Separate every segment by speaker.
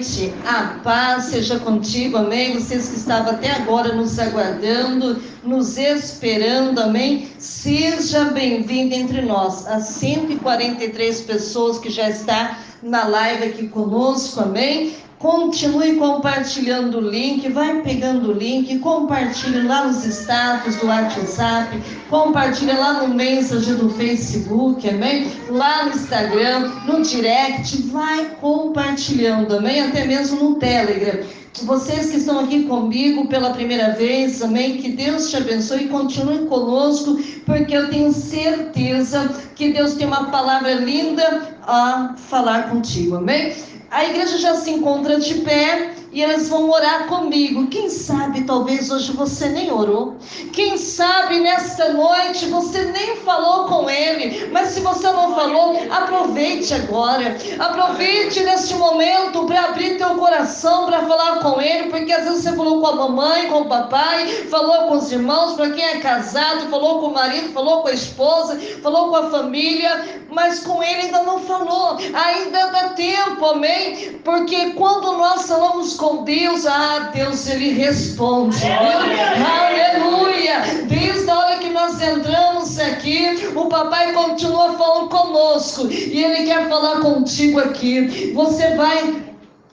Speaker 1: noite, a paz seja contigo, amém? Vocês que estavam até agora nos aguardando, nos esperando, amém? Seja bem-vindo entre nós, as 143 pessoas que já estão na live aqui conosco, amém? Continue compartilhando o link, vai pegando o link, compartilhe lá nos status do WhatsApp, compartilhe lá no Messenger do Facebook, amém? Lá no Instagram, no direct, vai compartilhando, amém? Até mesmo no Telegram. Vocês que estão aqui comigo pela primeira vez, amém? Que Deus te abençoe e continue conosco, porque eu tenho certeza que Deus tem uma palavra linda a falar contigo, amém? A igreja já se encontra de pé e elas vão orar comigo. Quem sabe talvez hoje você nem orou. Quem sabe nesta noite você nem falou com ele. Mas se você não falou, aproveite agora. Aproveite neste momento para abrir teu coração, para falar com ele. Porque às vezes você falou com a mamãe, com o papai, falou com os irmãos, para quem é casado, falou com o marido, falou com a esposa, falou com a família, mas com ele ainda não falou. Ainda dá tempo, amém? Porque quando nós falamos com Deus, Deus ele responde, aleluia. Desde a hora que nós entramos aqui, o papai continua falando conosco e ele quer falar contigo aqui. Você vai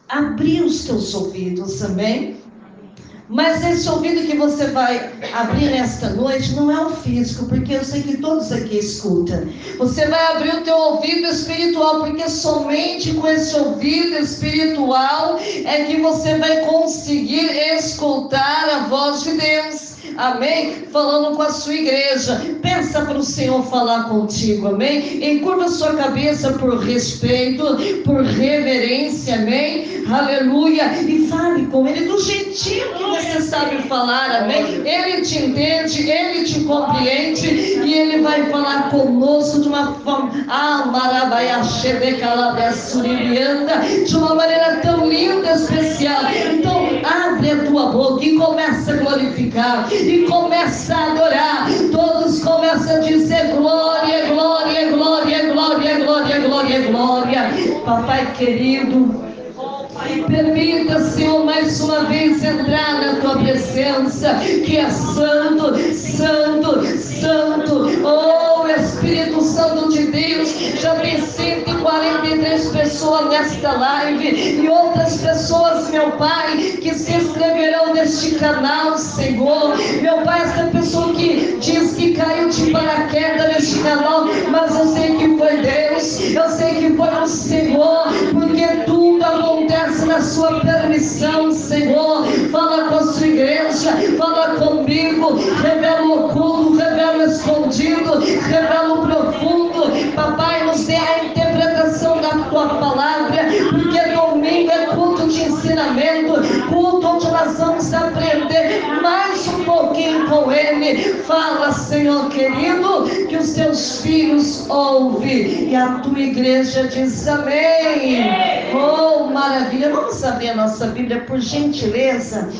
Speaker 1: abrir os teus ouvidos, amém? Mas esse ouvido que você vai abrir nesta noite não é o físico, porque eu sei que todos aqui escutam. Você vai abrir o teu ouvido espiritual, porque somente com esse ouvido espiritual é que você vai conseguir escutar a voz de Deus. Amém? Falando com a sua igreja. Pensa para o Senhor falar contigo, amém? Encurva sua cabeça por respeito, por reverência, amém? Aleluia. E fale com ele do jeitinho que você sabe falar, amém? Ele te entende, ele te compreende e ele vai falar conosco de uma forma de uma maneira tão linda, especial. Então abre a tua boca e começa a glorificar e começa a adorar. Todos começam a dizer glória, glória, glória, glória, glória, glória, glória. Papai querido, permita, Senhor, mais uma vez entrar na tua presença, que é santo, santo, santo. Oh, Espírito Santo de Deus, já tem 143 pessoas nesta live e outras pessoas, meu Pai, que se inscreverão neste canal, Senhor. Meu Pai, essa pessoa que diz que caiu de paraquedas neste canal, mas eu sei que foi Deus, eu sei que foi o Senhor, porque tudo acontece na sua permissão, Senhor. Fala com a sua igreja, fala comigo, revela o oculto, revela o escondido, revela o profundo. Papai, nos dê a interpretação da tua palavra, porque domingo é culto de ensinamento, culto onde nós vamos aprender mais um pouquinho com ele. Fala, Senhor querido, que os teus filhos ouvem e a tua igreja diz amém. Oh, maravilha. Vamos abrir a nossa Bíblia, por gentileza.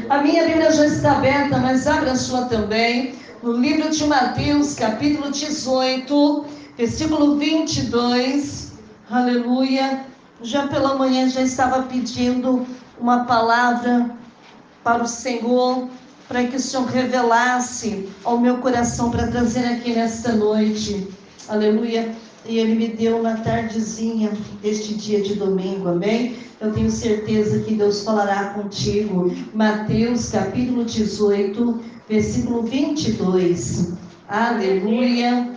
Speaker 1: A minha Bíblia já está aberta, mas abra a sua também. No livro de Mateus, capítulo 18, versículo 22. Aleluia. Já pela manhã já estava pedindo uma palavra para o Senhor, para que o Senhor revelasse ao meu coração para trazer aqui nesta noite. Aleluia. E Ele me deu na tardezinha deste dia de domingo, amém? Eu tenho certeza que Deus falará contigo. Mateus capítulo 18, versículo 22. Aleluia.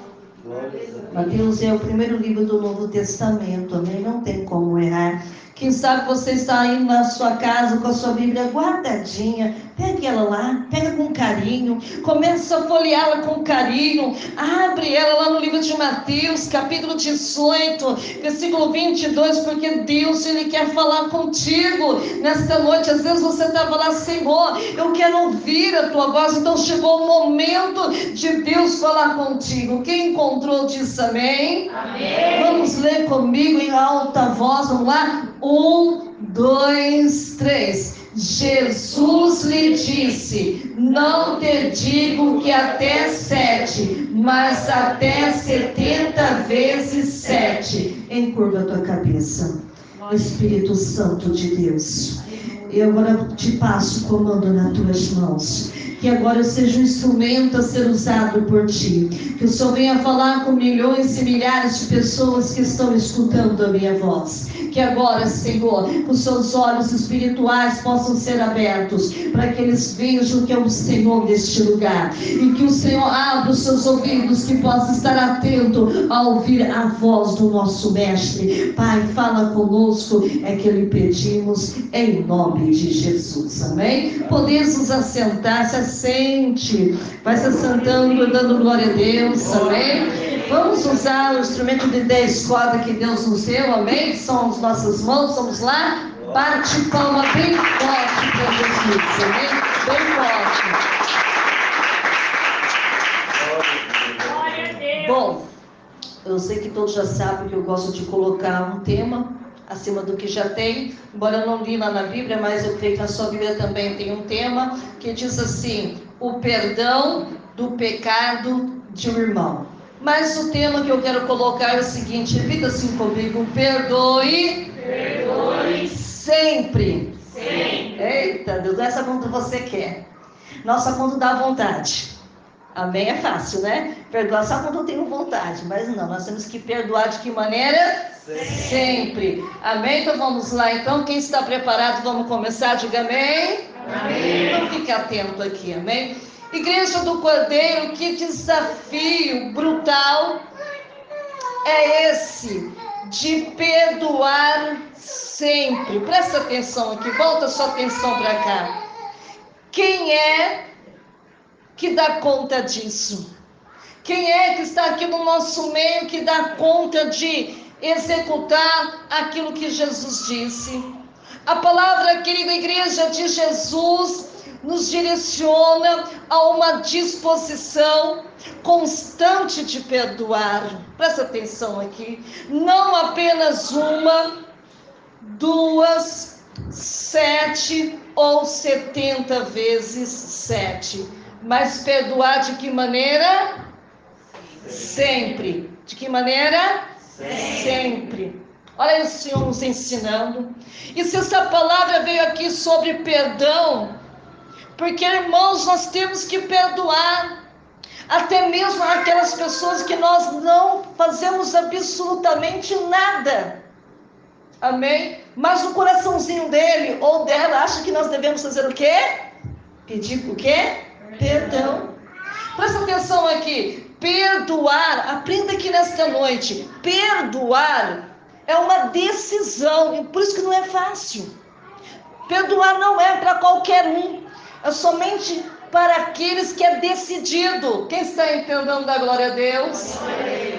Speaker 1: Mateus é o primeiro livro do Novo Testamento, amém? Não tem como errar. Quem sabe você está aí na sua casa com a sua Bíblia guardadinha. Pegue ela lá, pega com carinho, começa a folheá-la com carinho, abre ela lá no livro de Mateus, capítulo 18, versículo 22, porque Deus, Ele quer falar contigo nesta noite. Às vezes você estava lá, Senhor, eu quero ouvir a tua voz, então chegou o momento de Deus falar contigo. Quem encontrou diz amém? Amém. Vamos ler comigo em alta voz, vamos lá? 1, 2, 3. Jesus lhe disse: não te digo que até 7, mas até 70 vezes 7. Encurva a tua cabeça. Espírito Santo de Deus. Eu agora te passo o comando nas tuas mãos. Que agora eu seja um instrumento a ser usado por ti. Que o Senhor venha falar com milhões e milhares de pessoas que estão escutando a minha voz. Que agora, Senhor, os seus olhos espirituais possam ser abertos, para que eles vejam que é o Senhor neste lugar. E que o Senhor abra os seus ouvidos, que possa estar atento a ouvir a voz do nosso Mestre. Pai, fala conosco, é que lhe pedimos, em nome de Jesus. Amém? Podemos nos assentar, se assente. Vai se assentando, dando glória a Deus. Amém? Vamos usar o instrumento de 10 cordas que Deus nos deu, amém? São as nossas mãos, vamos lá? Bate palma bem forte para Jesus, amém? Bem forte. Glória a Deus. Bom, eu sei que todos já sabem que eu gosto de colocar um tema acima do que já tem, embora eu não li lá na Bíblia, mas eu creio que na sua Bíblia também tem um tema que diz assim: o perdão do pecado de um irmão. Mas o tema que eu quero colocar é o seguinte: repita assim comigo: perdoe, perdoe sempre. Sempre. Eita Deus, não é só quando você quer, não só quando dá vontade. Amém? É fácil, né? Perdoar só quando eu tenho vontade, mas não, nós temos que perdoar de que maneira? Sempre. Amém? Então vamos lá. Então, quem está preparado, vamos começar. Diga amém. Amém. Então fique atento aqui, amém? Igreja do Cordeiro, que desafio brutal é esse de perdoar sempre. Presta atenção aqui, volta sua atenção para cá. Quem é que dá conta disso? Quem é que está aqui no nosso meio que dá conta de executar aquilo que Jesus disse? A palavra, querida igreja, de Jesus nos direciona a uma disposição constante de perdoar. Presta atenção aqui. Não apenas uma, 2, 7 ou 70 vezes 7. Mas perdoar de que maneira? Sempre. De que maneira? Sempre. Olha o Senhor nos ensinando. E se essa palavra veio aqui sobre perdão, porque, irmãos, nós temos que perdoar até mesmo aquelas pessoas que nós não fazemos absolutamente nada. Amém? Mas no coraçãozinho dele ou dela acha que nós devemos fazer o quê? Pedir o quê? Perdão. Presta atenção aqui. Perdoar, aprenda aqui nesta noite. Perdoar é uma decisão, e por isso que não é fácil. Perdoar não é para qualquer um. É somente para aqueles que é decidido. Quem está entendendo da glória a Deus?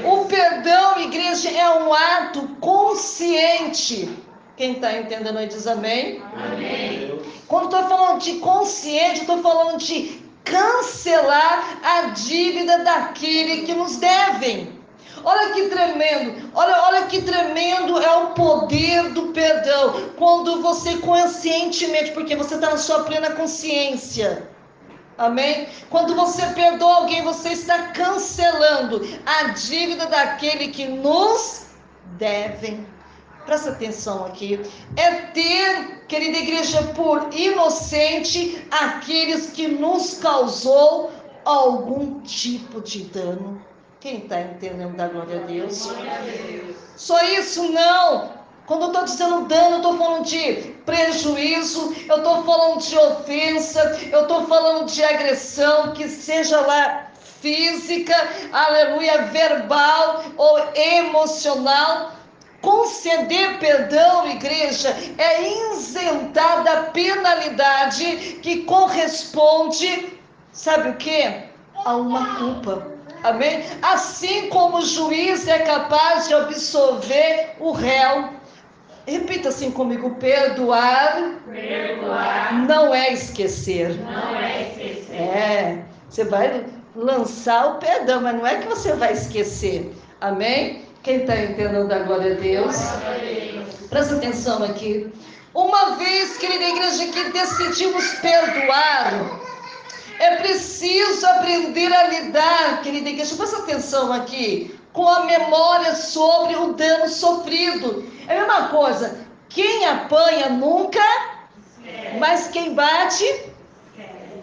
Speaker 1: O perdão, igreja, é um ato consciente. Quem está entendendo aí diz amém? Amém. Quando estou falando de consciente, estou falando de cancelar a dívida daquele que nos devem. Olha que tremendo, olha que tremendo é o poder do perdão, quando você conscientemente, porque você está na sua plena consciência, amém? Quando você perdoa alguém, você está cancelando a dívida daquele que nos devem. Presta atenção aqui, é ter, querida igreja, por inocente aqueles que nos causou algum tipo de dano. Quem está entendendo da glória a Deus? Só isso não. Quando eu estou dizendo dano, eu estou falando de prejuízo, eu estou falando de ofensa, eu estou falando de agressão, que seja lá física, aleluia, verbal ou emocional. Conceder perdão, igreja, é isentar da penalidade que corresponde, sabe o quê? A uma culpa. Amém? Assim como o juiz é capaz de absolver o réu. Repita assim comigo: perdoar, não é esquecer. Não é esquecer. Você vai lançar o perdão, mas não é que você vai esquecer. Amém? Quem está entendendo da glória a Deus? Presta atenção aqui. Uma vez, querida igreja, que decidimos perdoar, é preciso aprender a lidar, querida igreja, presta atenção aqui, com a memória sobre o dano sofrido. É a mesma coisa, Quem apanha nunca, mas quem bate,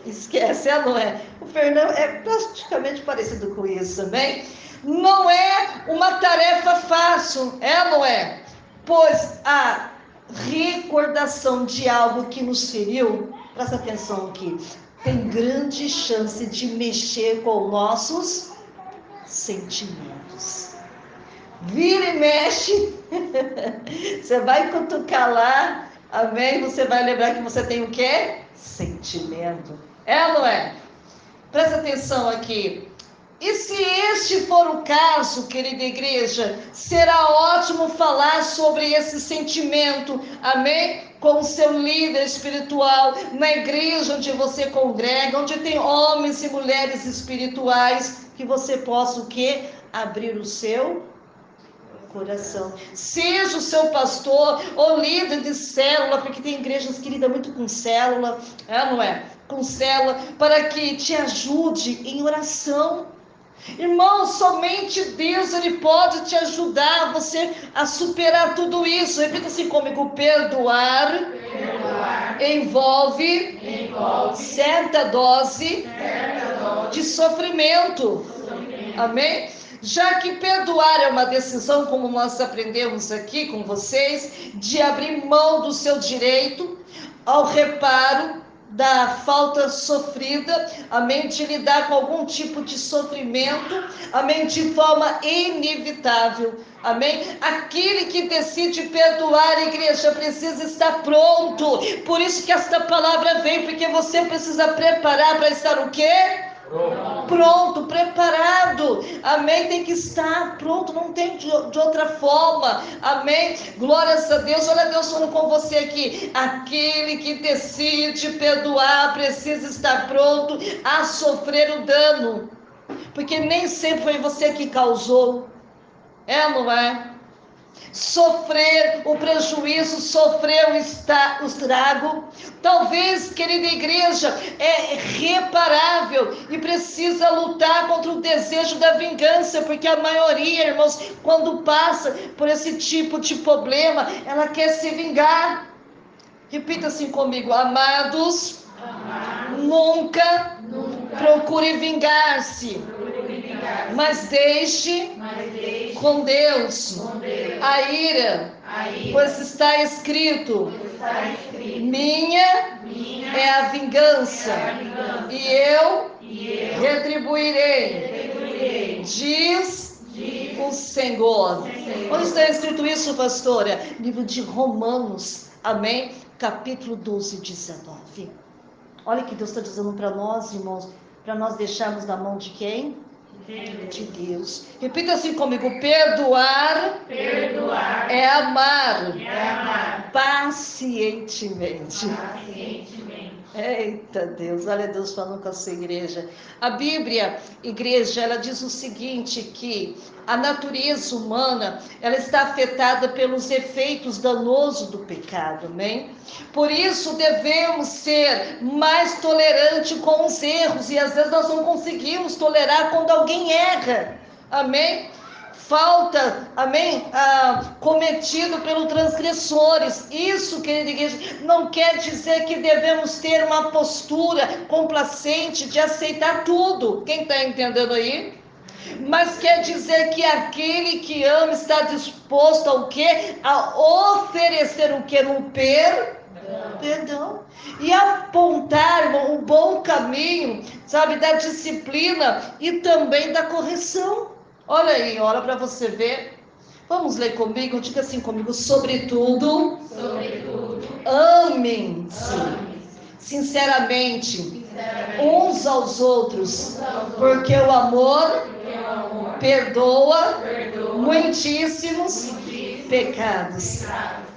Speaker 1: esquece, não é? O Fernando é praticamente parecido com isso também. Não é uma tarefa fácil, não é? Pois a recordação de algo que nos feriu, presta atenção aqui, tem grande chance de mexer com nossos sentimentos. Vira e mexe, você vai cutucar lá, amém? Você vai lembrar que você tem o quê? Sentimento. Ou não é? Presta atenção aqui. E se este for o caso, querida igreja, será ótimo falar sobre esse sentimento, amém? Com o seu líder espiritual, na igreja onde você congrega, onde tem homens e mulheres espirituais, que você possa o quê? Abrir o seu coração. Seja o seu pastor ou líder de célula, porque tem igrejas que lidam muito com célula, não é? Com célula, para que te ajude em oração. Irmão, somente Deus, Ele pode te ajudar você a superar tudo isso. Repita assim comigo: perdoar envolve certa dose de sofrimento. Amém? Já que perdoar é uma decisão, como nós aprendemos aqui com vocês, de abrir mão do seu direito ao reparo da falta sofrida, amém, de lidar com algum tipo de sofrimento, amém, de forma inevitável, amém. Aquele que decide perdoar, a igreja, precisa estar pronto. Por isso que esta palavra vem, porque você precisa preparar para estar o quê? Pronto, preparado, amém, tem que estar pronto, não tem de outra forma, amém, glórias a Deus. Olha Deus falando com você aqui, aquele que decide perdoar, precisa estar pronto a sofrer o dano, porque nem sempre foi você que causou, não é? Sofrer o prejuízo, sofrer o estrago, talvez, querida igreja, é reparável e precisa lutar contra o desejo da vingança, porque a maioria, irmãos, quando passa por esse tipo de problema, ela quer se vingar. Repita assim comigo: amados, nunca procure vingar-se, mas deixe com Deus a ira, pois está escrito: minha é a vingança, e eu retribuirei, diz o Senhor. Onde está escrito isso, pastora? Livro de Romanos, amém? Capítulo 12, 19. Olha o que Deus está dizendo para nós, irmãos, para nós deixarmos na mão de quem? De Deus. Repita assim comigo: perdoar é amar pacientemente. Eita Deus, olha Deus falando com a sua igreja. A Bíblia, igreja, ela diz o seguinte, que a natureza humana, ela está afetada pelos efeitos danosos do pecado, amém? Por isso devemos ser mais tolerantes com os erros, e às vezes nós não conseguimos tolerar quando alguém erra, amém? Falta, amém, cometido pelos transgressores. Isso, querida igreja, não quer dizer que devemos ter uma postura complacente de aceitar tudo. Quem está entendendo aí? Mas quer dizer que aquele que ama está disposto ao quê? A oferecer o quê? No perdão. E apontar o bom caminho, sabe, da disciplina e também da correção. Olha aí, olha para você ver. Vamos ler comigo, diga assim comigo: sobretudo, amem-se sinceramente uns aos outros, porque o amor perdoa muitíssimos pecados.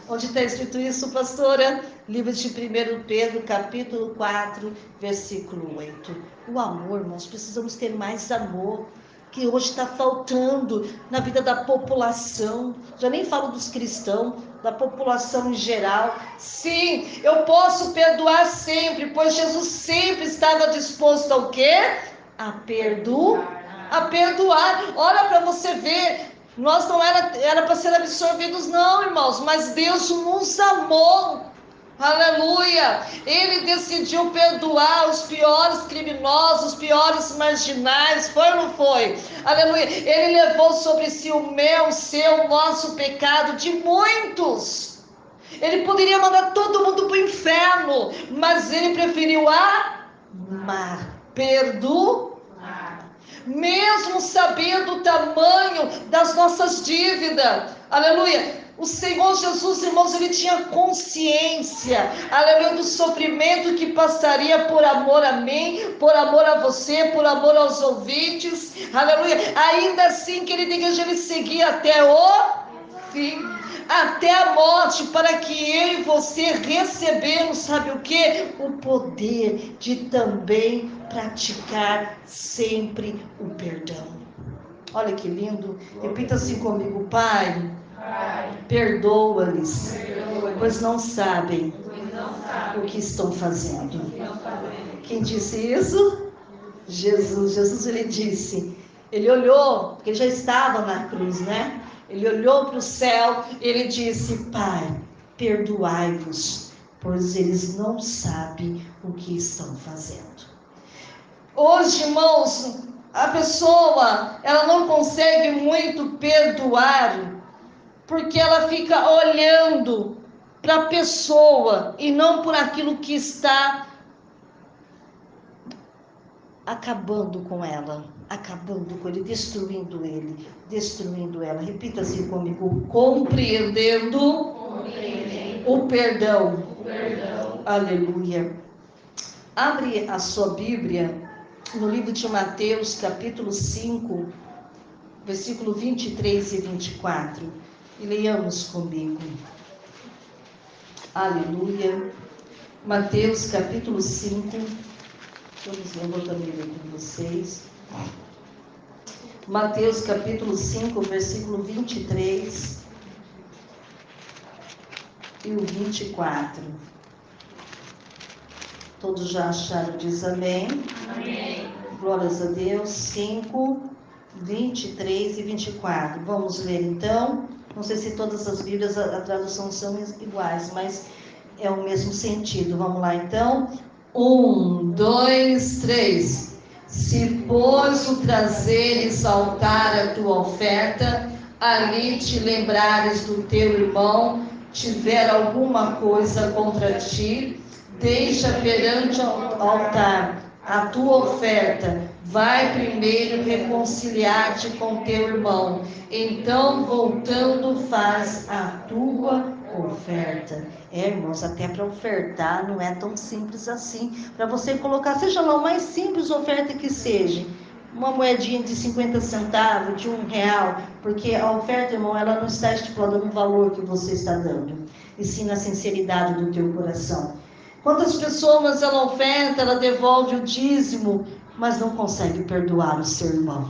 Speaker 1: Onde está escrito isso, pastora? Livro de 1 Pedro, capítulo 4, versículo 8. O amor, nós precisamos ter mais amor, que hoje está faltando na vida da população. Já nem falo dos cristãos, da população em geral. Sim, eu posso perdoar sempre, pois Jesus sempre estava disposto ao quê? A perdoar. Olha para você ver. Nós não era para ser absorvidos, não, irmãos, mas Deus nos amou. Aleluia! Ele decidiu perdoar os piores criminosos, os piores marginais, foi ou não foi? Aleluia! Ele levou sobre si o meu, o seu, o nosso pecado de muitos. Ele poderia mandar todo mundo para o inferno, mas ele preferiu amar, perdoar. Mesmo sabendo o tamanho das nossas dívidas, aleluia, o Senhor Jesus, irmãos, ele tinha consciência, aleluia, do sofrimento que passaria por amor a mim, por amor a você, por amor aos ouvintes, aleluia, ainda assim, querida igreja, ele seguia até o fim, até a morte, para que eu e você recebemos, sabe o que? O poder de também praticar sempre o perdão. Olha que lindo, repita assim comigo: Pai, perdoa-lhes, pois não sabem o que estão fazendo. Quem disse isso? Jesus. Jesus, ele disse, ele olhou, porque ele já estava na cruz, né? Ele olhou para o céu, ele disse: Pai, perdoai-vos, pois eles não sabem o que estão fazendo. Hoje, irmãos, a pessoa, ela não consegue muito perdoar, porque ela fica olhando para a pessoa e não por aquilo que está acabando com ela, acabando com ele, destruindo ela. Repita assim comigo: compreendendo o perdão. Aleluia. Abre a sua Bíblia no livro de Mateus, capítulo 5, versículo 23 e 24. E leiamos comigo. Aleluia. Mateus, capítulo 5. Eu vou também ler com vocês. Mateus, capítulo 5, versículo 23 e o 24. Todos já acharam? Diz amém. Amém. Glórias a Deus. 5, 23 e 24. Vamos ler então. Não sei se todas as Bíblias, a tradução são iguais, mas é o mesmo sentido. Vamos lá então. 1, 2, 3. Se, pois, o trazeres ao altar a tua oferta, ali te lembrares do teu irmão, tiver alguma coisa contra ti, deixa perante o altar a tua oferta, vai primeiro reconciliar-te com teu irmão, então voltando faz a tua oferta. Irmãos, até para ofertar não é tão simples assim. Para você colocar, seja lá o mais simples oferta que seja, uma moedinha de 50 centavos, de R$1, porque a oferta, irmão, ela não está estipulada no valor que você está dando, e sim na sinceridade do teu coração. Quantas pessoas ela oferta, ela devolve o dízimo, mas não consegue perdoar o seu irmão?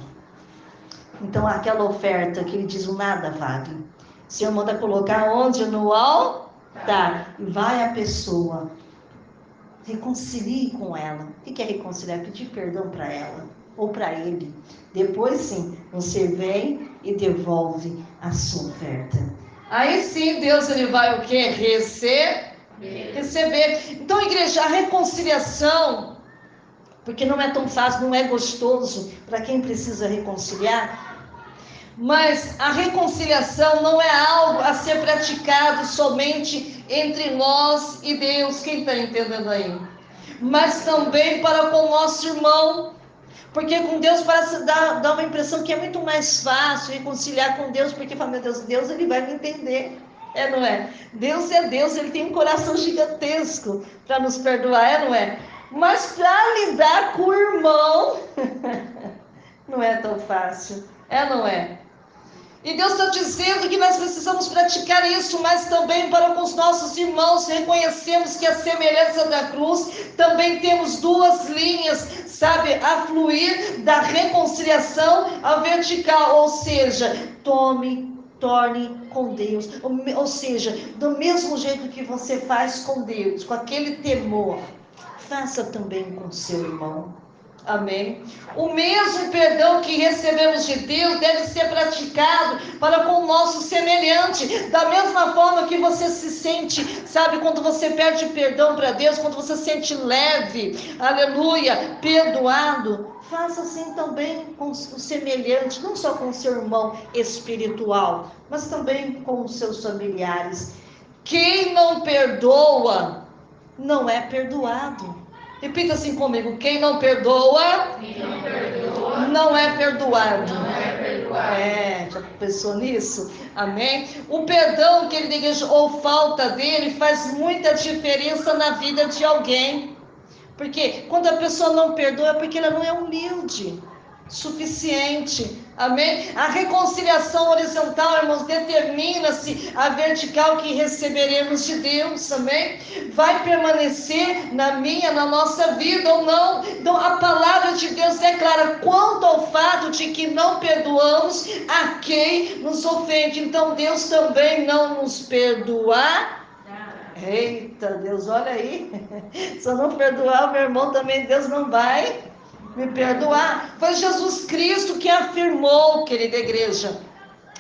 Speaker 1: Então aquela oferta que ele diz o nada vale. O Senhor manda colocar onde? No altar. E vai a pessoa, reconcilie com ela. O que é reconciliar? Pedir perdão para ela ou para ele. Depois sim, você vem e devolve a sua oferta. Aí sim Deus, ele vai o quê? Receber. Então, igreja, a reconciliação, porque não é tão fácil, não é gostoso para quem precisa reconciliar, mas a reconciliação não é algo a ser praticado somente entre nós e Deus. Quem está entendendo aí? Mas também para com o nosso irmão, porque com Deus parece dar uma impressão que é muito mais fácil reconciliar com Deus, porque fala, meu Deus, Deus ele vai me entender. Não é? Deus é Deus, ele tem um coração gigantesco para nos perdoar, não é? Mas para lidar com o irmão, não é tão fácil, não é? E Deus está dizendo que nós precisamos praticar isso, mas também para com os nossos irmãos. Reconhecemos que a semelhança da cruz, também temos duas linhas, sabe, a fluir da reconciliação à vertical, ou seja, torne com Deus, ou seja, do mesmo jeito que você faz com Deus, com aquele temor, faça também com seu irmão. Amém? O mesmo perdão que recebemos de Deus deve ser praticado para com o nosso semelhante. Da mesma forma que você se sente, sabe, quando você pede perdão para Deus, quando você se sente leve, aleluia, perdoado, faça assim também com o semelhante, não só com o seu irmão espiritual, mas também com os seus familiares. Quem não perdoa, não é perdoado. Repita assim comigo: quem não perdoa, não é perdoado. Já pensou nisso? Amém? O perdão, querida igreja, ou falta dele, faz muita diferença na vida de alguém. Porque quando a pessoa não perdoa, é porque ela não é humilde suficiente. Amém? A reconciliação horizontal, irmãos, determina-se a vertical que receberemos de Deus. Amém? Vai permanecer na nossa vida ou não. Então a palavra de Deus é clara quanto ao fato de que não perdoamos a quem nos ofende. Então Deus também não nos perdoa. Eita Deus, olha aí. Se eu não perdoar o meu irmão também, Deus não vai me perdoar. Foi Jesus Cristo que afirmou, querida igreja,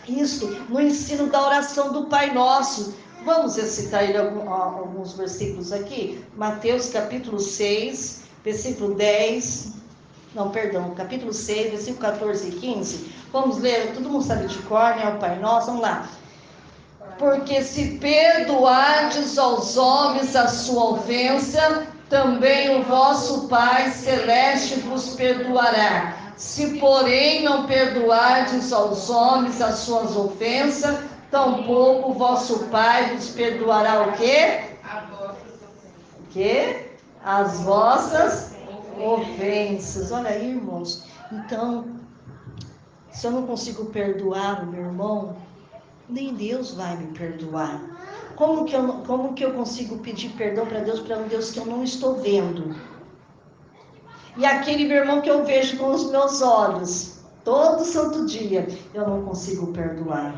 Speaker 1: isso no ensino da oração do Pai Nosso. Vamos recitar alguns versículos aqui. Mateus capítulo 6, versículo 10. Não, perdão, capítulo 6, versículo 14 e 15. Vamos ler, todo mundo sabe de cor, né? O Pai Nosso, vamos lá. Porque se perdoardes aos homens a sua ofensa, também o vosso Pai Celeste vos perdoará. Se, porém, não perdoardes aos homens as suas ofensas, tampouco o vosso Pai vos perdoará o quê? O quê? As vossas ofensas. Olha aí, irmãos. Então, se eu não consigo perdoar o meu irmão, nem Deus vai me perdoar. Como que eu consigo pedir perdão para um Deus que eu não estou vendo? E aquele meu irmão que eu vejo com os meus olhos, todo santo dia, eu não consigo perdoar.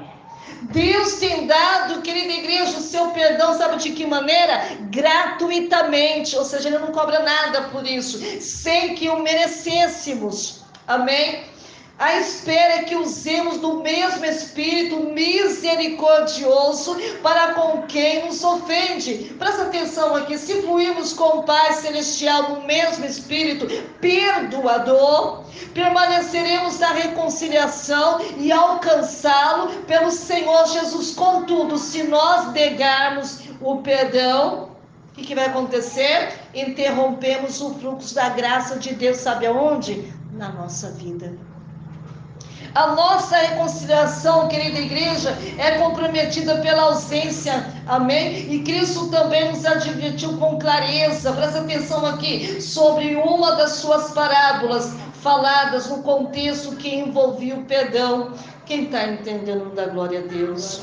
Speaker 1: Deus tem dado, querida igreja, o seu perdão, sabe de que maneira? Gratuitamente, ou seja, Ele não cobra nada por isso, sem que o merecêssemos. Amém? A espera é que usemos do mesmo Espírito misericordioso para com quem nos ofende. Presta atenção aqui, se fluirmos com o Pai Celestial no mesmo Espírito perdoador, permaneceremos na reconciliação e alcançá-lo pelo Senhor Jesus. Contudo, se nós negarmos o perdão, o que vai acontecer? Interrompemos o fluxo da graça de Deus, sabe aonde? Na nossa vida. A nossa reconciliação, querida igreja, é comprometida pela ausência, amém? E Cristo também nos advertiu com clareza, presta atenção aqui, sobre uma das suas parábolas, faladas no contexto que envolvia o perdão. Quem está entendendo da glória a Deus?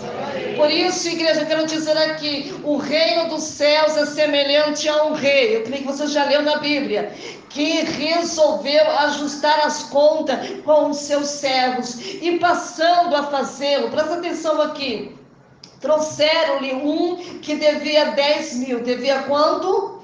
Speaker 1: Por isso, igreja, eu quero dizer aqui, o reino dos céus é semelhante a um rei, eu creio que você já leu na Bíblia, que resolveu ajustar as contas com os seus servos, e passando a fazê-lo, presta atenção aqui, trouxeram-lhe um que devia 10 mil, devia quanto?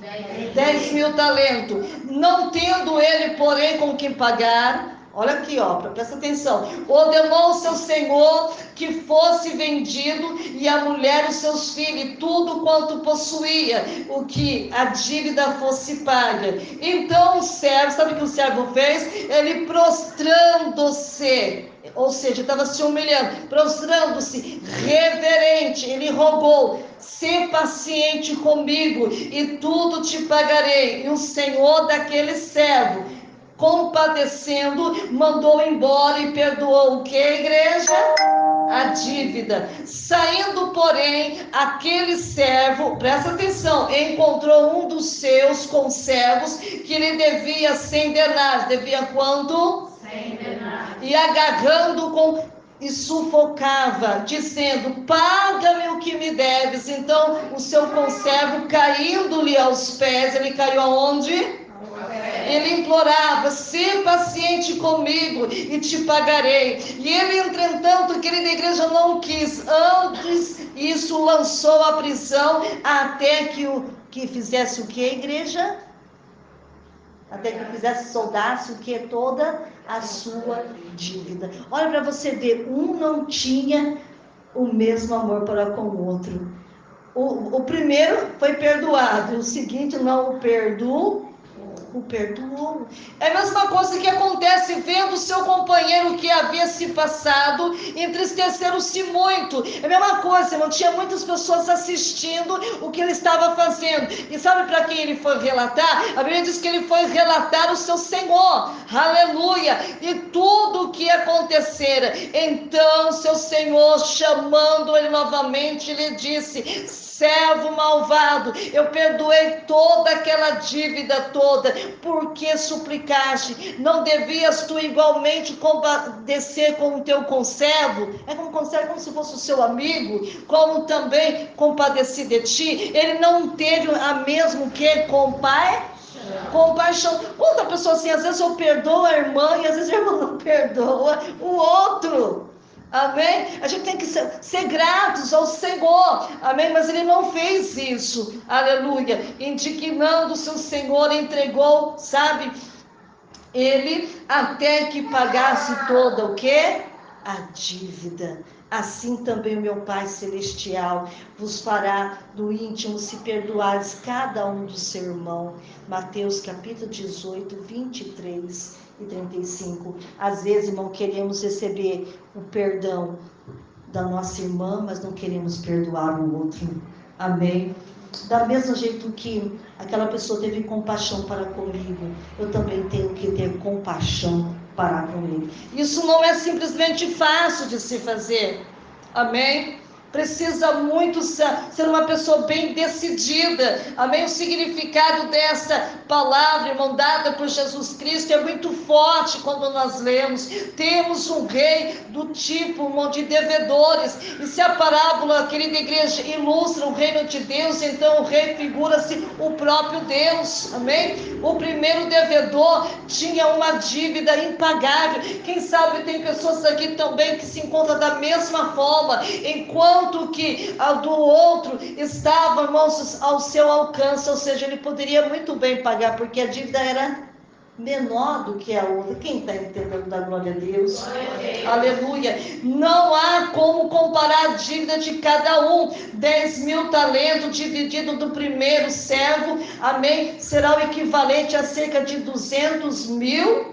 Speaker 1: 10 mil talentos, não tendo ele, porém, com quem pagar. Olha aqui, presta atenção. Ordenou ao seu senhor que fosse vendido, e a mulher, os seus filhos, e tudo quanto possuía, o que a dívida fosse paga. Então o servo, sabe o que o servo fez? Ele prostrando-se, ou seja, estava se humilhando, prostrando-se, reverente, ele rogou: sê paciente comigo, e tudo te pagarei. E o senhor daquele servo, compadecendo, mandou embora e perdoou o que, igreja? A dívida. Saindo, porém, aquele servo, presta atenção, encontrou um dos seus conservos que lhe devia 100 denários. Devia quanto? 100 denários. E agarrando e sufocava, dizendo: paga-me o que me deves. Então o seu conservo, caindo-lhe aos pés, ele caiu aonde? Ele implorava: sê paciente comigo e te pagarei. E ele, entretanto, querida igreja, não quis. Antes, isso lançou à prisão, até que fizesse o que, igreja? até que fizesse soldasse o que? Toda a sua dívida. Olha para você ver, um não tinha o mesmo amor para com o outro. O primeiro foi perdoado, o seguinte não o perdoou. É a mesma coisa que acontece vendo o seu companheiro que havia se passado, entristeceram-se muito. É a mesma coisa, não tinha muitas pessoas assistindo o que ele estava fazendo. E sabe para quem ele foi relatar? A Bíblia diz que ele foi relatar o seu Senhor. Aleluia! E tudo o que acontecera. Então seu Senhor, chamando ele novamente, lhe disse: servo malvado, eu perdoei toda aquela dívida toda, porque suplicaste? Não devias tu igualmente compadecer com o teu conservo? É como conservo, como se fosse o seu amigo, como também compadeci de ti. Ele não teve a mesma que compaixão. Quanta pessoa assim, às vezes eu perdoo a irmã e às vezes a irmã não perdoa o outro. Amém? A gente tem que ser gratos ao Senhor, amém? Mas ele não fez isso, aleluia. Indignando-se o Senhor, entregou, sabe? Ele até que pagasse toda o quê? A dívida. Assim também o meu Pai Celestial vos fará do íntimo se perdoares cada um do seu irmão. Mateus capítulo 18, 23 e 35. Às vezes, irmão, queremos receber o perdão da nossa irmã, mas não queremos perdoar o outro. Amém? Da mesma jeito que aquela pessoa teve compaixão para comigo, eu também tenho que ter compaixão para com ele. Isso não é simplesmente fácil de se fazer. Amém? Precisa muito ser uma pessoa bem decidida. Amém? O significado dessa palavra, irmão, dada por Jesus Cristo é muito forte quando nós lemos. Temos um rei do tipo, irmão, de devedores. E se a parábola, querida igreja, ilustra o reino de Deus, então o rei figura-se o próprio Deus. Amém? O primeiro devedor tinha uma dívida impagável. Quem sabe tem pessoas aqui também que se encontram da mesma forma, enquanto que a do outro estava, irmãos, ao seu alcance, ou seja, ele poderia muito bem pagar, porque a dívida era menor do que a outra. Quem está entendendo da glória a Deus? Aleluia. Não há como comparar a dívida de cada um. 10.000 talentos dividido do primeiro servo, amém, será o equivalente a cerca de 200.000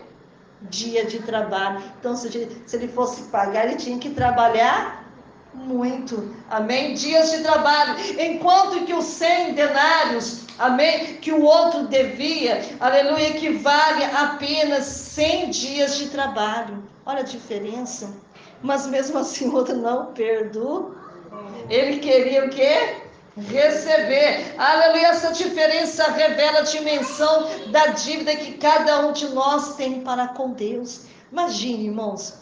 Speaker 1: dias de trabalho. Então, se ele fosse pagar, ele tinha que trabalhar muito, amém, dias de trabalho, enquanto que os 100 denários, amém, que o outro devia, aleluia, equivale a apenas 100 dias de trabalho. Olha a diferença. Mas mesmo assim o outro não perdoou. Ele queria o quê? Receber. Aleluia. Essa diferença revela a dimensão da dívida que cada um de nós tem para com Deus. Imagine, irmãos,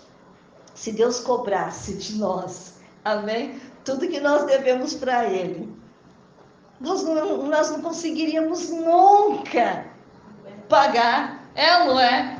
Speaker 1: se Deus cobrasse de nós, amém, tudo que nós devemos para Ele, nós não conseguiríamos nunca pagar. É ou não é?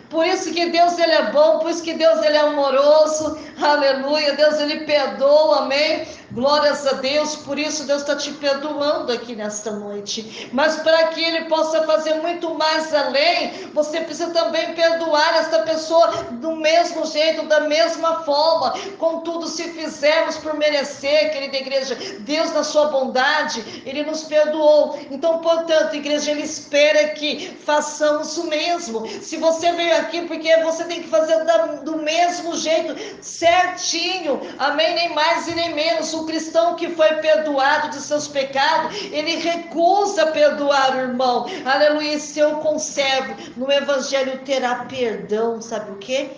Speaker 1: Por isso que Deus, ele é bom, por isso que Deus, ele é amoroso, aleluia, Deus, ele perdoa, amém, glórias a Deus. Por isso Deus está te perdoando aqui nesta noite, mas para que ele possa fazer muito mais além, você precisa também perdoar esta pessoa do mesmo jeito, da mesma forma. Contudo, se fizermos por merecer, querida igreja, Deus na sua bondade, ele nos perdoou. Então, portanto, igreja, ele espera que façamos o mesmo. Se você veio aqui porque você tem que fazer do mesmo jeito, certinho, amém, nem mais e nem menos. O cristão que foi perdoado de seus pecados, ele recusa perdoar o irmão, aleluia. Se eu conservo no evangelho, terá perdão, sabe o que?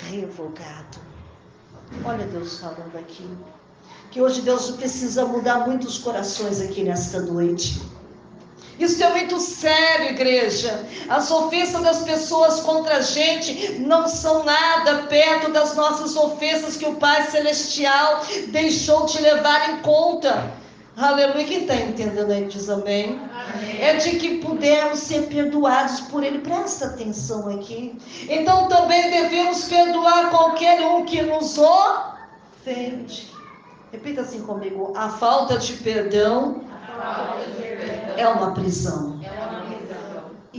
Speaker 1: Revogado. Olha Deus falando aqui, que hoje Deus precisa mudar muitos corações aqui nesta noite. Isso é muito sério, igreja. As ofensas das pessoas contra a gente não são nada perto das nossas ofensas que o Pai Celestial deixou de levar em conta. Aleluia. Quem está entendendo aí diz amém? Amém. É de que pudermos ser perdoados por Ele. Presta atenção aqui. Então também devemos perdoar qualquer um que nos ofende. Repita assim comigo: a falta de perdão é uma prisão.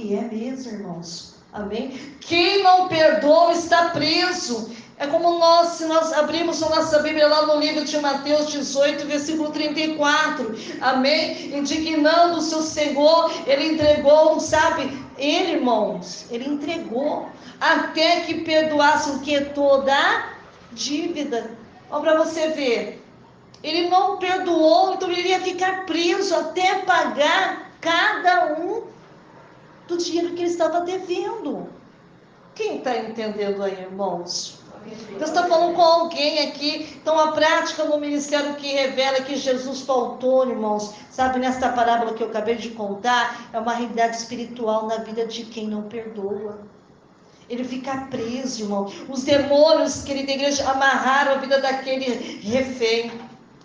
Speaker 1: E é mesmo, irmãos. Amém? Quem não perdoa está preso. É como se nós abrimos a nossa Bíblia lá no livro de Mateus 18, versículo 34. Amém? Indignando o seu Senhor, ele entregou, sabe? Ele, irmãos, ele entregou até que perdoasse o que? Toda a dívida. Olha para você ver. Ele não perdoou, então ele ia ficar preso até pagar cada um do dinheiro que ele estava devendo. Quem está entendendo aí, irmãos? Deus está falando com alguém aqui. Então a prática no ministério que revela que Jesus faltou, irmãos, sabe, nesta parábola que eu acabei de contar, é uma realidade espiritual na vida de quem não perdoa. Ele fica preso, irmão. Os demônios, querida igreja, amarraram a vida daquele refém.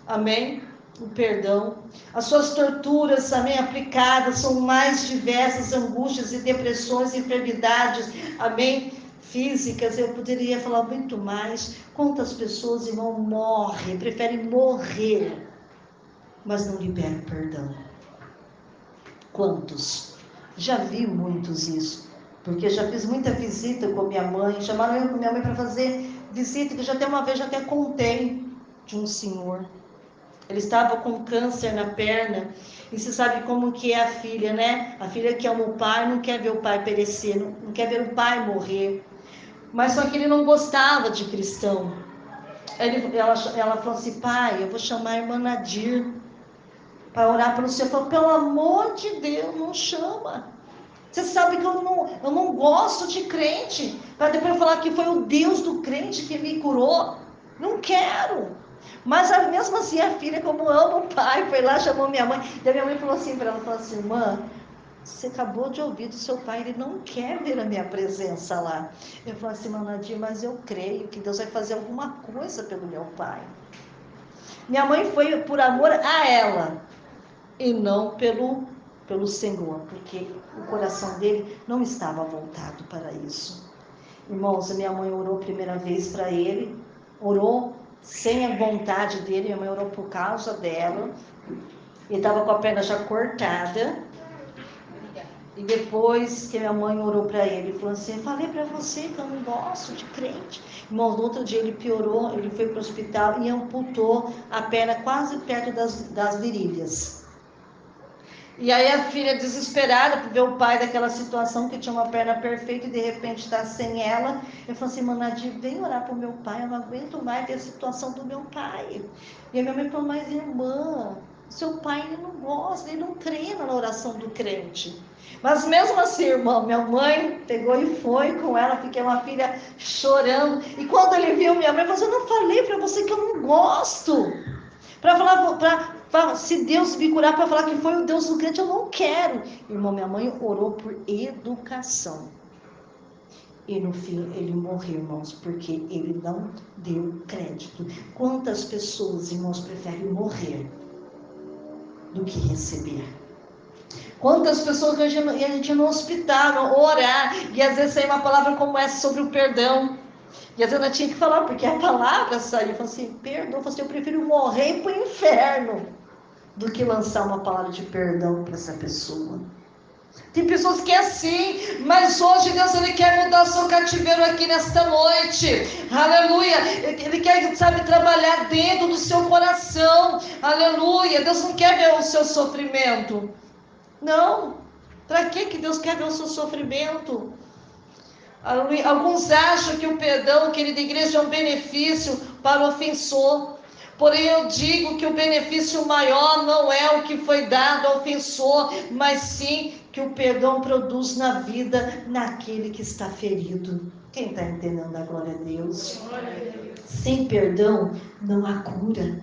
Speaker 1: Amém? O perdão. As suas torturas, amém, aplicadas, são mais diversas, angústias e depressões, enfermidades, amém, físicas. Eu poderia falar muito mais. Quantas pessoas, irmão, morrem, preferem morrer, mas não liberam perdão. Quantos? Já vi muitos isso. Porque já fiz muita visita com minha mãe, chamaram eu com minha mãe para fazer visita, que já até uma vez já até contei de um senhor. Ele estava com câncer na perna, e você sabe como que é a filha, né? A filha que ama o pai, não quer ver o pai perecer, não quer ver o pai morrer. Mas só que ele não gostava de cristão. Ela falou assim, pai, eu vou chamar a irmã Nadir para orar pelo senhor. Eu falei, pelo amor de Deus, não chama. Você sabe que eu não gosto de crente, para depois falar que foi o Deus do crente que me curou. Não quero. Mas mesmo assim a filha, como ama o pai, foi lá, chamou minha mãe. Daí minha mãe falou assim para ela, falou assim, irmã, você acabou de ouvir do seu pai, ele não quer ver a minha presença lá. Eu falei assim, Nadir, mas eu creio que Deus vai fazer alguma coisa pelo meu pai. Minha mãe foi por amor a ela, e não pelo Senhor, porque o coração dele não estava voltado para isso. Irmãos, a minha mãe orou a primeira vez para ele, orou sem a vontade dele, minha mãe orou por causa dela. Ele estava com a perna já cortada. E depois que minha mãe orou para ele, falou assim, eu falei para você que eu não gosto de crente. Irmãos, no outro dia ele piorou, ele foi para o hospital e amputou a perna quase perto das virilhas. E aí a filha, desesperada por ver o pai daquela situação, que tinha uma perna perfeita e de repente está sem ela, eu falei assim, Nadir, vem orar para o meu pai, eu não aguento mais ver a situação do meu pai. E a minha mãe falou, mas irmã, seu pai ele não gosta, ele não crê na oração do crente. Mas mesmo assim, irmão, minha mãe pegou e foi com ela, fiquei uma filha chorando. E quando ele viu minha mãe, falou assim, eu não falei para você que eu não gosto. Para falar, se Deus me curar para falar que foi o Deus do crente, eu não quero. Irmão, minha mãe orou por educação. E no fim ele morreu, irmãos, porque ele não deu crédito. Quantas pessoas, irmãos, preferem morrer do que receber? Quantas pessoas que a gente no hospital, orar, e às vezes sai uma palavra como essa sobre o perdão. E às vezes eu tinha que falar, porque a palavra saiu, eu falei assim, perdoa, eu prefiro morrer e ir para o inferno, do que lançar uma palavra de perdão para essa pessoa. Tem pessoas que é assim, mas hoje Deus ele quer mudar o seu cativeiro aqui nesta noite, aleluia, ele quer, sabe, trabalhar dentro do seu coração, aleluia. Deus não quer ver o seu sofrimento, não, para que Deus quer ver o seu sofrimento? Alguns acham que o perdão, querida igreja, é um benefício para o ofensor. Porém, eu digo que o benefício maior não é o que foi dado ao ofensor, mas sim que o perdão produz na vida naquele que está ferido. Quem está entendendo a glória a Deus? Sem perdão não há cura.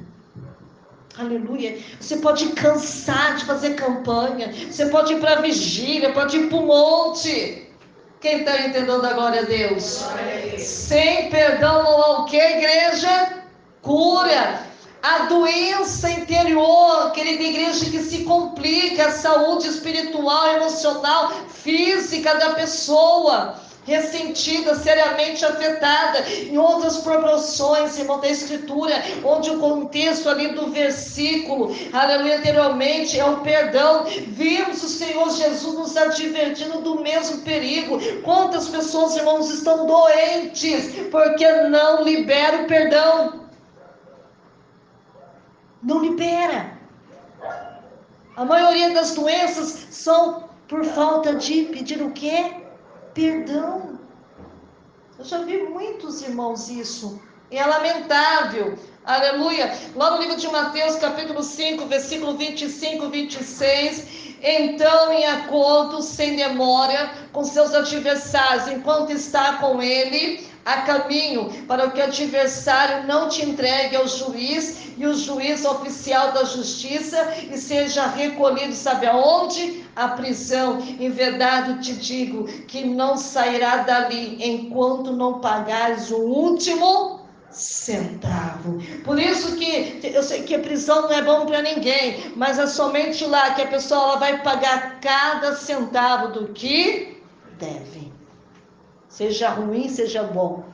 Speaker 1: Aleluia. Você pode cansar de fazer campanha, você pode ir para a vigília, pode ir para o monte. Quem está entendendo a glória a Deus? Sem perdão não há o que, igreja? Cura. A doença interior, querida igreja, que se complica, a saúde espiritual, emocional, física da pessoa. ressentida, seriamente afetada. Em outras proporções, irmão, da Escritura, onde o contexto ali do versículo, aleluia, anteriormente, é o perdão. Vimos o Senhor Jesus nos advertindo do mesmo perigo. Quantas pessoas, irmãos, estão doentes porque não libera o perdão? Não libera. A maioria das doenças são por falta de pedir o quê? Perdão. Eu já vi muitos irmãos isso. E é lamentável. Aleluia. Lá no livro de Mateus, capítulo 5, versículo 25 e 26. Então, em acordo, sem demora, com seus adversários, enquanto está com ele, a caminho, para que o adversário não te entregue ao juiz, e o juiz oficial da justiça, e seja recolhido, sabe aonde? A prisão. Em verdade te digo, que não sairá dali, enquanto não pagares o último centavo. Por isso que eu sei que a prisão não é bom para ninguém, mas é somente lá que a pessoa ela vai pagar cada centavo do que deve. Seja ruim, seja bom.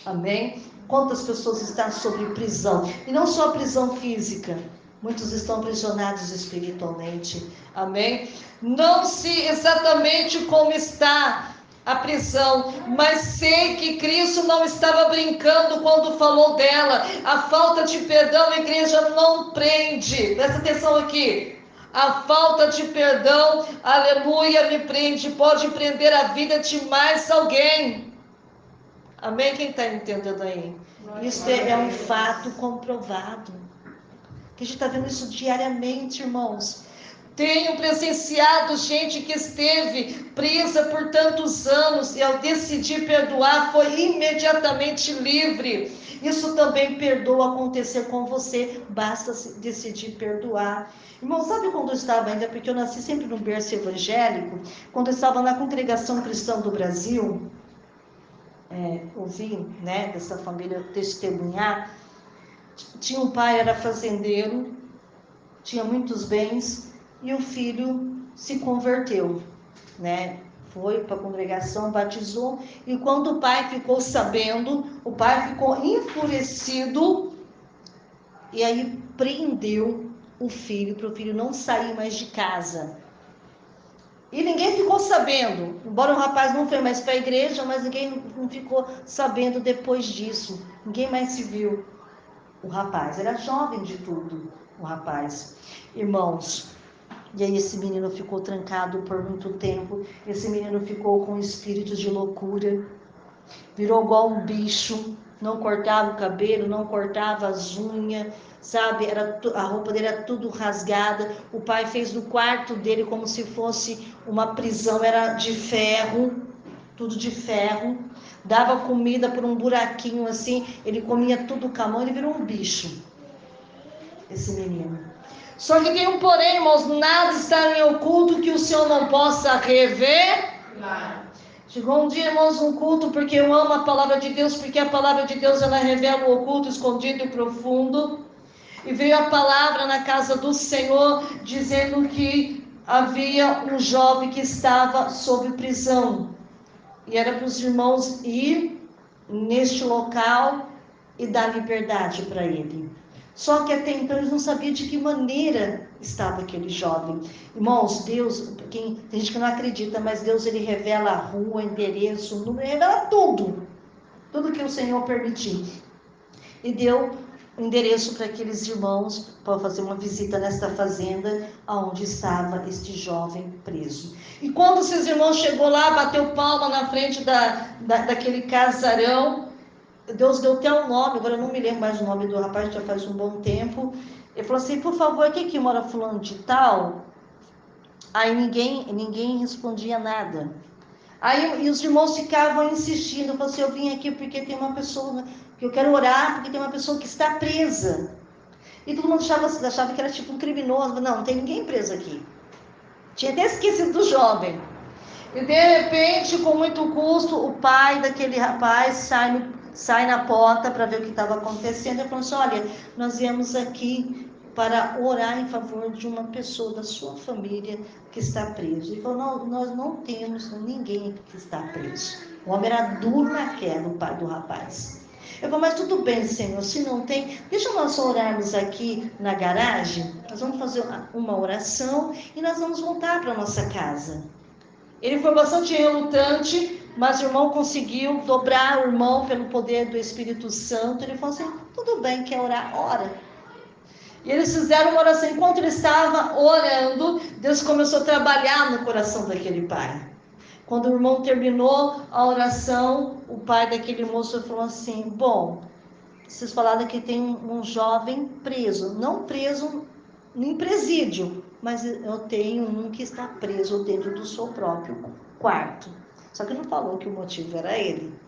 Speaker 1: Amém? Quantas pessoas estão sob prisão? E não só prisão física. Muitos estão aprisionados espiritualmente. Amém? Não sei exatamente como está a prisão, mas sei que Cristo não estava brincando quando falou dela. A falta de perdão, a igreja não prende. Presta atenção aqui. A falta de perdão, aleluia, me prende. Pode prender a vida de mais alguém. Amém? Quem está entendendo aí? Isso é um fato comprovado. Que a gente está vendo isso diariamente, irmãos. Tenho presenciado gente que esteve presa por tantos anos e ao decidir perdoar foi imediatamente livre. Isso também perdoa acontecer com você, basta decidir perdoar. Irmão, sabe quando eu estava ainda, porque eu nasci sempre num berço evangélico, quando eu estava na Congregação Cristã do Brasil, ouvi, né, dessa família testemunhar, tinha um pai, era fazendeiro, tinha muitos bens, e o filho se converteu, né? Foi para a congregação, batizou, e quando o pai ficou sabendo, o pai ficou enfurecido, e aí prendeu o filho, para o filho não sair mais de casa. E ninguém ficou sabendo, embora o rapaz não foi mais para a igreja, mas ninguém não ficou sabendo depois disso, ninguém mais se viu. O rapaz era jovem de tudo, o rapaz. Irmãos, e aí esse menino ficou trancado por muito tempo, esse menino ficou com espírito de loucura, virou igual um bicho, não cortava o cabelo, não cortava as unhas, sabe, a roupa dele era tudo rasgada, o pai fez do quarto dele como se fosse uma prisão, era de ferro, tudo de ferro, dava comida por um buraquinho assim, ele comia tudo com a mão, ele virou um bicho, esse menino. Só que tem um porém, irmãos, nada está em oculto que o Senhor não possa revelar. Chegou um dia, irmãos, um culto, porque eu amo a palavra de Deus, porque a palavra de Deus, ela revela o oculto, escondido e profundo. E veio a palavra na casa do Senhor, dizendo que havia um jovem que estava sob prisão. E era para os irmãos ir neste local e dar liberdade para ele. Só que até então eles não sabiam de que maneira estava aquele jovem. Irmãos, Deus, tem gente que não acredita, mas Deus, ele revela a rua, endereço, número, revela tudo. Tudo que o Senhor permitiu. E deu o endereço para aqueles irmãos para fazer uma visita nesta fazenda onde estava este jovem preso. E quando esses irmãos chegou lá, bateu palma na frente daquele casarão, Deus deu até um nome, agora eu não me lembro mais o nome do rapaz, já faz um bom tempo. Ele falou assim, por favor, aqui mora fulano de tal? Aí ninguém respondia nada. Aí e os irmãos ficavam insistindo, eu falei assim, eu vim aqui porque tem uma pessoa, que eu quero orar, porque tem uma pessoa que está presa. E todo mundo achava que era tipo um criminoso, não tem ninguém preso aqui. Tinha até esquecido do jovem. E de repente, com muito custo, o pai daquele rapaz sai na porta para ver o que estava acontecendo e falou assim, olha, nós viemos aqui para orar em favor de uma pessoa da sua família que está preso. Ele falou, não, nós não temos ninguém que está preso.
Speaker 2: O homem era duro na queda, o pai do rapaz. Eu falei, mas tudo bem, Senhor, se não tem, deixa nós orarmos aqui na garagem, nós vamos fazer uma oração e nós vamos voltar para nossa casa. Ele foi bastante relutante, mas o irmão conseguiu dobrar o irmão pelo poder do Espírito Santo. Ele falou assim, tudo bem, quer orar? Ora. E eles fizeram uma oração. Enquanto ele estava orando, Deus começou a trabalhar no coração daquele pai. Quando o irmão terminou a oração, o pai daquele moço falou assim, bom, vocês falaram que tem um jovem preso, não preso em presídio, mas eu tenho um que está preso dentro do seu próprio quarto. Só que não falou que o motivo era ele.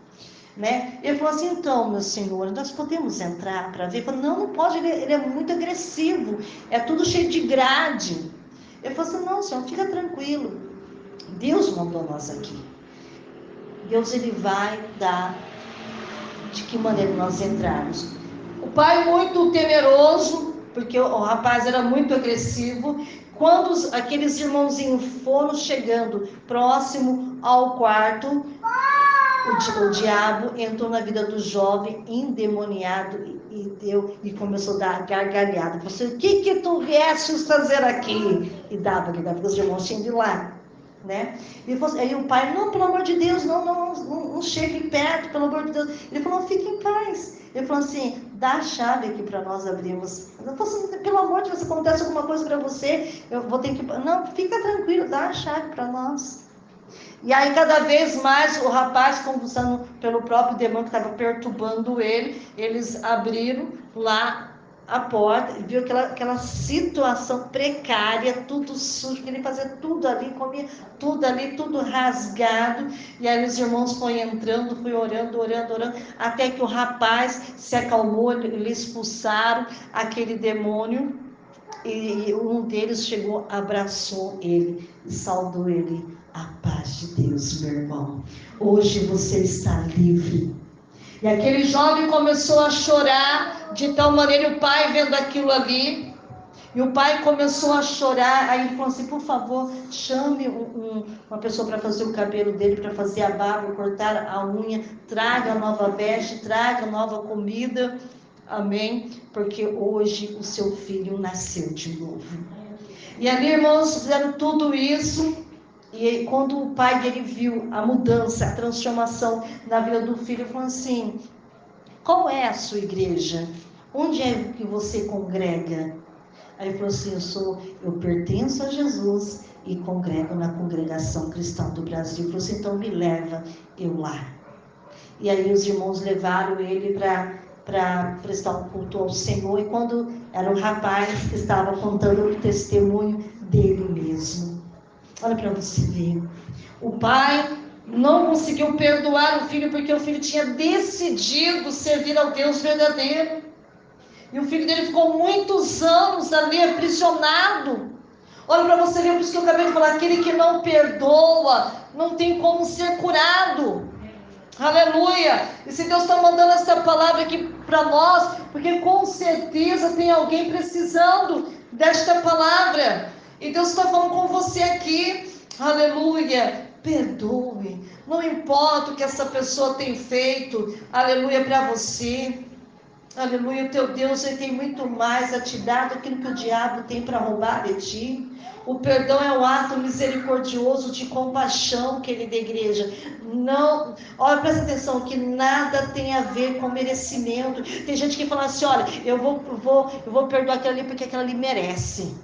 Speaker 2: Né? Ele falou assim, então, meu senhor, nós podemos entrar para ver? Ele falou, não pode, ele é muito agressivo, é tudo cheio de grade. Ele falou assim, não, senhor, fica tranquilo, Deus mandou nós aqui. Deus, ele vai dar de que maneira nós entrarmos. O pai muito temeroso, porque o rapaz era muito agressivo. Quando aqueles irmãozinhos foram chegando próximo ao quarto, o diabo entrou na vida do jovem endemoniado e começou a dar gargalhada. Você, o que tu viestes fazer aqui? E dava, porque os irmãos tinham de lá. Né? Aí o pai, não, pelo amor de Deus, não chegue perto, pelo amor de Deus. Ele falou, fique em paz. Ele falou assim, dá a chave aqui para nós abrirmos. Eu falei assim, pelo amor de Deus, se acontece alguma coisa para você, eu vou ter que... Não, fica tranquilo, dá a chave para nós. E aí cada vez mais o rapaz, convulsando pelo próprio demônio que estava perturbando ele, eles abriram lá a porta e viu aquela situação precária, tudo sujo, que ele fazia tudo ali, comia tudo ali, tudo rasgado. E aí os irmãos foram entrando, foi orando, até que o rapaz se acalmou, eles expulsaram aquele demônio. E um deles chegou, abraçou ele e saudou ele. A paz de Deus, meu irmão. Hoje você está livre. E aquele jovem começou a chorar de tal maneira, o pai vendo aquilo ali. E o pai começou a chorar. Aí ele falou assim, por favor, chame uma pessoa para fazer o cabelo dele, para fazer a barba, cortar a unha. Traga nova veste, traga nova comida. Amém? Porque hoje o seu filho nasceu de novo. E ali, irmãos, fizeram tudo isso. E quando o pai dele viu a mudança, a transformação na vida do filho, ele falou assim, qual é a sua igreja? Onde é que você congrega? Aí ele falou assim, eu pertenço a Jesus e congrego na Congregação Cristã do Brasil. Ele falou assim, então me leva eu lá. E aí os irmãos levaram ele para prestar um culto ao Senhor. E quando era um rapaz que estava contando o testemunho dele mesmo. Olha para você ver. O pai não conseguiu perdoar o filho porque o filho tinha decidido servir ao Deus verdadeiro. E o filho dele ficou muitos anos ali aprisionado. Olha para você ver, por isso que eu acabei de falar, aquele que não perdoa não tem como ser curado. Aleluia! E se Deus está mandando essa palavra aqui para nós, porque com certeza tem alguém precisando desta palavra. E Deus está falando com você aqui. Aleluia! Perdoe. Não importa o que essa pessoa tem feito. Aleluia para você. Aleluia, o teu Deus, ele tem muito mais a te dar do que o diabo tem para roubar de ti. O perdão é um ato misericordioso de compaixão, querida igreja. Não, olha, presta atenção, que nada tem a ver com merecimento. Tem gente que fala assim, olha, eu vou perdoar aquela ali porque aquela ali merece.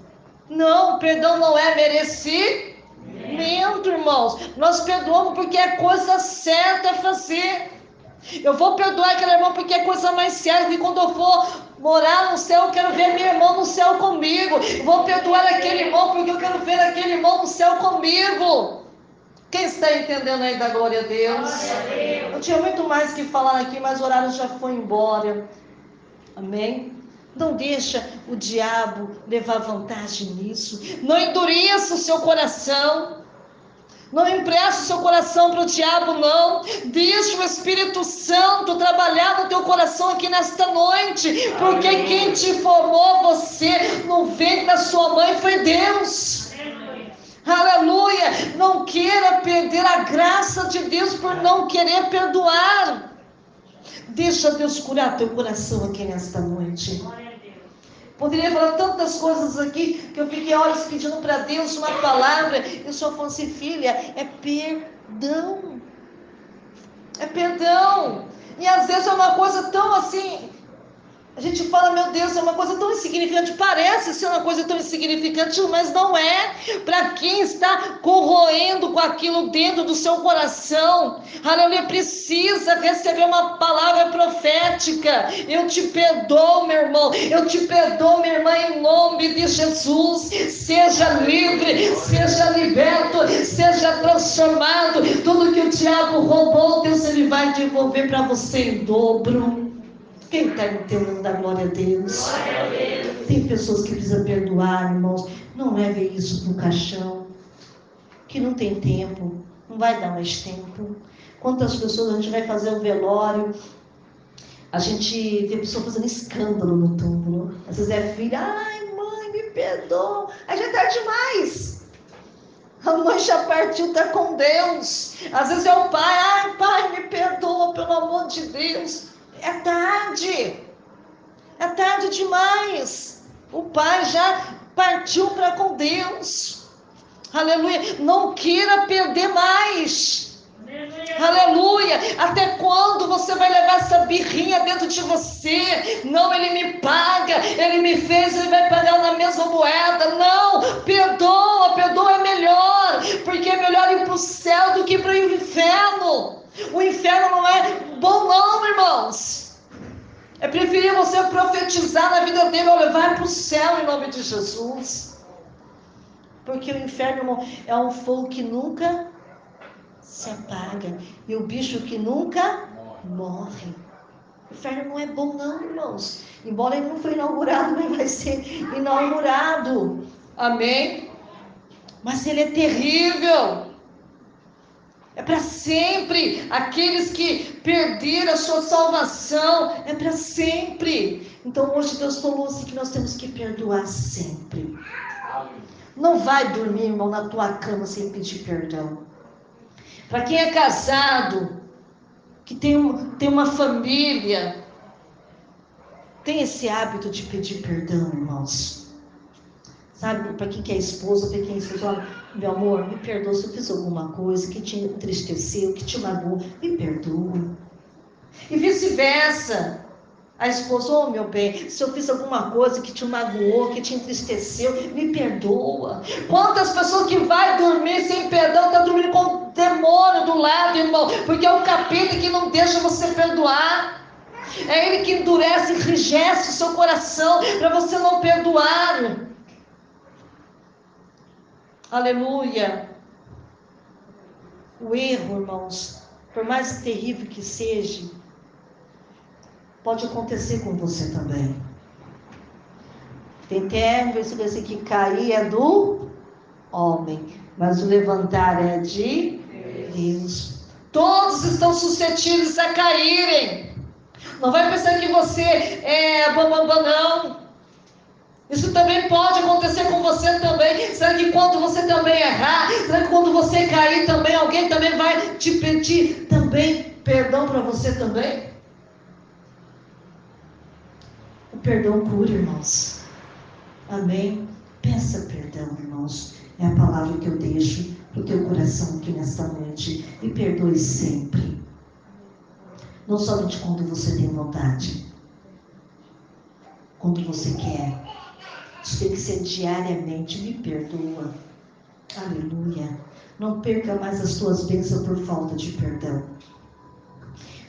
Speaker 2: Não, perdão não é merecimento, irmãos. Nós perdoamos porque é coisa certa a fazer. Eu vou perdoar aquele irmão porque é coisa mais séria. E quando eu for morar no céu, eu quero ver meu irmão no céu comigo. Eu vou perdoar aquele irmão porque eu quero ver aquele irmão no céu comigo. Quem está entendendo aí da glória a Deus? Glória a Deus. Eu tinha muito mais que falar aqui, mas o horário já foi embora. Amém? Não deixa o diabo levar vantagem nisso. Não endureça o seu coração. Não empreste o seu coração para o diabo, não. Deixe o Espírito Santo trabalhar no teu coração aqui nesta noite. Porque quem te formou você no ventre da sua mãe foi Deus.
Speaker 1: Aleluia! Não queira perder a graça de Deus por não querer perdoar. Deixa Deus curar teu coração aqui nesta noite. Poderia falar tantas coisas aqui, que eu fiquei horas pedindo para Deus uma palavra, e o Senhor falou assim: filha, é perdão. É perdão. E às vezes é uma coisa tão assim, a gente fala, meu Deus, é uma coisa tão insignificante, parece ser uma coisa tão insignificante, mas não é. Para quem está corroendo com aquilo dentro do seu coração, aleluia, precisa receber uma palavra profética. Eu te perdoo, meu irmão, eu te perdoo, minha irmã, em nome de Jesus. Seja livre, seja liberto, seja transformado. Tudo que o diabo roubou, Deus ele vai devolver para você em dobro. Quem está entendendo da glória a Deus? Glória a Deus. Tem pessoas que precisam perdoar, irmãos. Não leve isso para o caixão, que não tem tempo, não vai dar mais tempo. Quantas pessoas a gente vai fazer um velório, a gente vê a pessoa fazendo escândalo no túmulo. Às vezes é filha, ai mãe, me perdoa. Aí já é tarde demais. A mãe já partiu, está com Deus. Às vezes é o pai, ai pai, me perdoa, pelo amor de Deus. É tarde demais. O pai já partiu para com Deus. Aleluia. Não queira perder mais. Aleluia. Até quando você vai levar essa birrinha dentro de você? Não, ele me paga, ele me fez, ele vai pagar na mesma moeda. Não, perdoa é melhor, porque é melhor ir para o céu do que para o inferno. O inferno não é bom não, irmãos. É preferir você profetizar na vida dele ou levar para o céu em nome de Jesus. Porque o inferno é um fogo que nunca se apaga. E o bicho que nunca morre. O inferno não é bom não, irmãos. Embora ele não foi inaugurado, mas vai ser inaugurado. Amém? Mas ele é terrível. É para sempre. Aqueles que perderam a sua salvação, é para sempre. Então hoje Deus falou assim que nós temos que perdoar sempre. Não vai dormir, irmão, na tua cama sem pedir perdão. Para quem é casado, que tem uma família, tem esse hábito de pedir perdão, irmãos. Sabe, para quem é esposa, para quem é esposa, meu amor, me perdoa se eu fiz alguma coisa que te entristeceu, que te magoou, me perdoa. E vice-versa. A esposa, oh meu bem, se eu fiz alguma coisa que te magoou, que te entristeceu, me perdoa. Quantas pessoas que vai dormir sem perdão, está dormindo com o demônio do lado, irmão, porque é o capeta que não deixa você perdoar. É ele que endurece, enrijece o seu coração para você não perdoar. Aleluia. O erro, irmãos, por mais terrível que seja, pode acontecer com você também. Tem até um versículo assim que cair é do homem, mas o levantar é de Deus. Todos estão suscetíveis a caírem. Não vai pensar que você é bambambam, não. Isso também pode acontecer com você também. Será que quando você também errar, será que quando você cair também, alguém também vai te pedir também perdão para você também? O perdão cura, irmãos. Amém? Peça perdão, irmãos. É a palavra que eu deixo para o teu coração aqui nesta noite. E perdoe sempre. Não somente quando você tem vontade. Quando você quer. Isso tem que ser diariamente. Me perdoa. Aleluia. Não perca mais as tuas bênçãos por falta de perdão.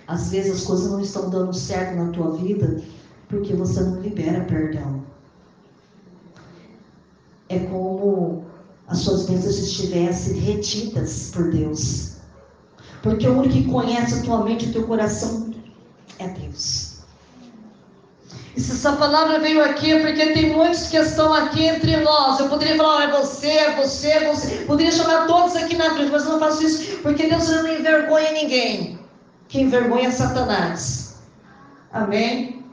Speaker 1: Às vezes as coisas não estão dando certo na tua vida porque você não libera perdão. É como as suas bênçãos estivessem retidas por Deus. Porque o único que conhece a tua mente e o teu coração é Deus. E se essa palavra veio aqui é porque tem muitos que estão aqui entre nós. Eu poderia falar, é você, é você, é você. Poderia chamar todos aqui na frente, mas eu não faço isso porque Deus não envergonha ninguém. Quem envergonha é Satanás. Amém?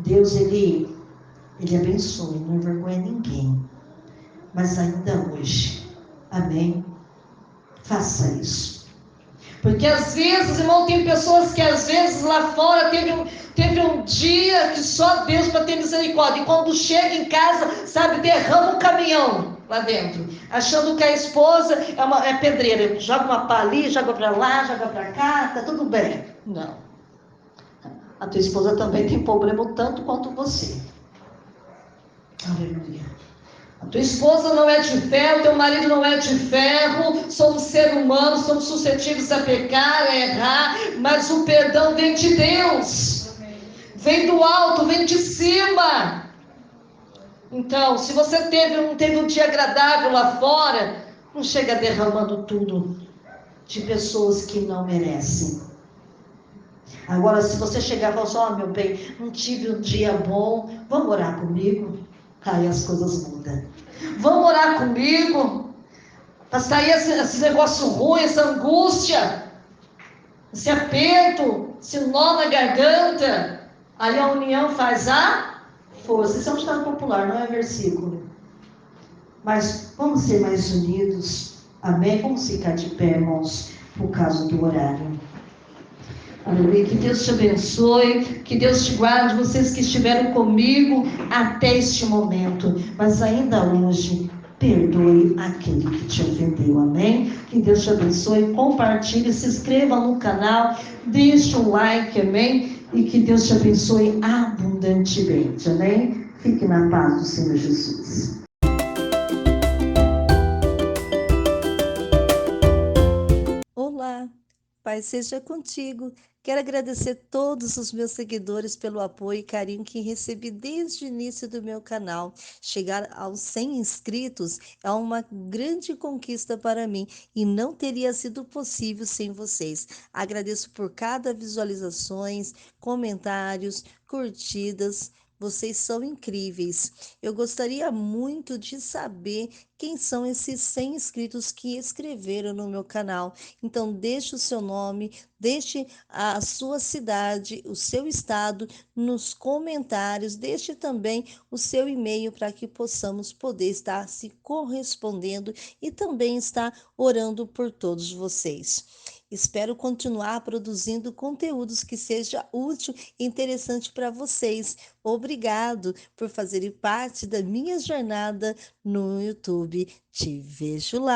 Speaker 1: Deus, ele abençoa, não envergonha ninguém. Mas ainda hoje,
Speaker 2: Amém? Faça isso.
Speaker 1: Porque às vezes, irmão, tem pessoas que às vezes lá fora teve um dia que só Deus para ter misericórdia. E quando chega em casa, sabe, derrama um caminhão lá dentro, achando que a esposa é pedreira. Joga uma pá ali, joga para lá, joga para cá, tá tudo bem. Não. A tua esposa também tem problema tanto quanto você. Aleluia. A tua esposa não é de ferro, teu marido não é de ferro, somos seres humanos, somos suscetíveis a pecar, a errar, mas o perdão vem de Deus, vem do alto, vem de cima. Então, se você teve um dia agradável lá fora, não chega derramando tudo de pessoas que não merecem. Agora, se você chegar e falar assim, meu bem, não tive um dia bom, vamos orar comigo? Aí as coisas mudam. Vamos orar comigo? Para sair esse negócio ruim, essa angústia, esse aperto, esse nó na garganta. Aí a união faz a força. Isso é um ditado popular, não é versículo. Mas vamos ser mais unidos. Amém? Vamos ficar de pé, irmãos, por causa do horário. Aleluia. Que Deus te abençoe, que Deus te guarde, vocês que estiveram comigo até este momento. Mas ainda hoje, perdoe aquele que te ofendeu, amém? Que Deus te abençoe, compartilhe, se inscreva no canal, deixe um like, amém? E que Deus te abençoe abundantemente, amém? Fique na paz do Senhor Jesus.
Speaker 3: Olá, Pai seja contigo. Quero agradecer todos os meus seguidores pelo apoio e carinho que recebi desde o início do meu canal. Chegar aos 100 inscritos é uma grande conquista para mim e não teria sido possível sem vocês. Agradeço por cada visualizações, comentários, curtidas. Vocês são incríveis. Eu gostaria muito de saber quem são esses 100 inscritos que escreveram no meu canal. Então, deixe o seu nome, deixe a sua cidade, o seu estado nos comentários, deixe também o seu e-mail para que possamos poder estar se correspondendo e também estar orando por todos vocês. Espero continuar produzindo conteúdos que seja útil e interessante para vocês. Obrigado por fazerem parte da minha jornada no YouTube. Te vejo lá.